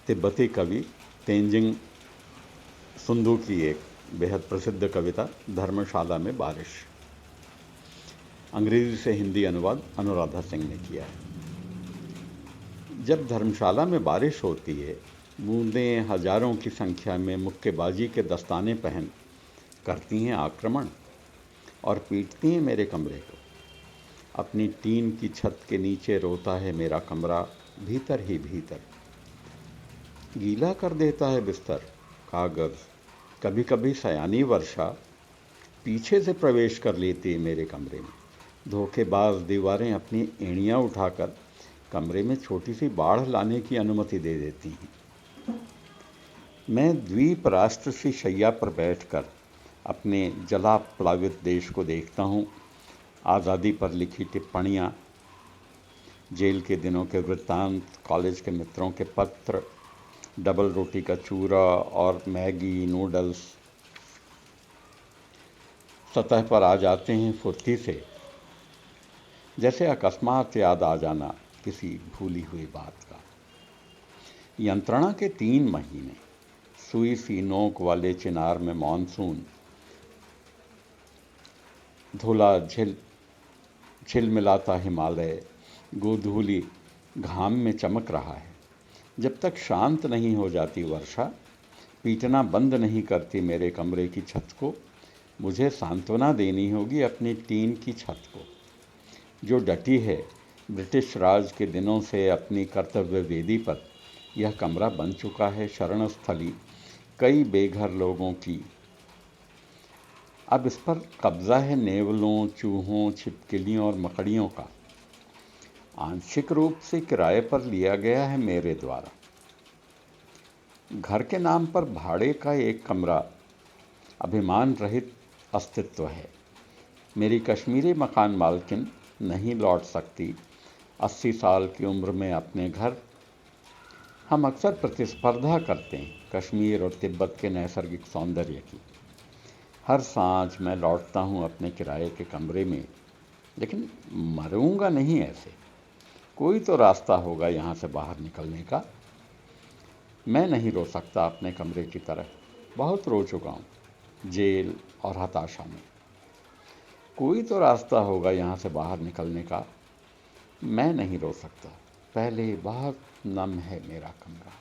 तिब्बती कवि तेंजिंग सुंदू की एक बेहद प्रसिद्ध कविता धर्मशाला में बारिश। अंग्रेजी से हिंदी अनुवाद अनुराधा सिंह ने किया है। जब धर्मशाला में बारिश होती है, बूंदें हजारों की संख्या में मुक्केबाजी के दस्ताने पहन करती हैं आक्रमण और पीटती हैं मेरे कमरे को। अपनी टीन की छत के नीचे रोता है मेरा कमरा, भीतर ही भीतर गीला कर देता है बिस्तर कागज। कभी कभी सयानी वर्षा पीछे से प्रवेश कर लेती है मेरे कमरे में। धोखेबाज दीवारें अपनी एड़ियाँ उठाकर कमरे में छोटी सी बाढ़ लाने की अनुमति दे देती हैं। मैं द्वीप राष्ट्र सी शैया पर बैठकर अपने जला प्लावित देश को देखता हूँ। आज़ादी पर लिखी टिप्पणियाँ, जेल के दिनों के वृत्तांत, कॉलेज के मित्रों के पत्र, डबल रोटी का चूरा और मैगी नूडल्स सतह पर आ जाते हैं फुर्ती से, जैसे अकस्मात याद आ जाना किसी भूली हुई बात का। यंत्रणा के 3 महीने, सुई सी नोक वाले चिनार में मानसून, धुला झिलमिलाता हिमालय गोधूली घाम में चमक रहा है। जब तक शांत नहीं हो जाती वर्षा, पीटना बंद नहीं करती मेरे कमरे की छत को, मुझे सांत्वना देनी होगी अपनी टीन की छत को, जो डटी है ब्रिटिश राज के दिनों से अपनी कर्तव्य वेदी पर। यह कमरा बन चुका है शरण स्थली कई बेघर लोगों की। अब इस पर कब्जा है नेवलों, चूहों, छिपकलियों और मकड़ियों का। आंशिक रूप से किराए पर लिया गया है मेरे द्वारा। घर के नाम पर भाड़े का एक कमरा अभिमान रहित अस्तित्व है। मेरी कश्मीरी मकान मालकिन नहीं लौट सकती 80 साल की उम्र में अपने घर। हम अक्सर प्रतिस्पर्धा करते हैं कश्मीर और तिब्बत के नैसर्गिक सौंदर्य की। हर सांझ मैं लौटता हूँ अपने किराए के कमरे में, लेकिन मरूंगा नहीं ऐसे। कोई तो रास्ता होगा यहाँ से बाहर निकलने का। मैं नहीं रो सकता अपने कमरे की तरह। बहुत रो चुका हूँ जेल और हताशा में। कोई तो रास्ता होगा यहाँ से बाहर निकलने का। मैं नहीं रो सकता। पहले बहुत नम है मेरा कमरा।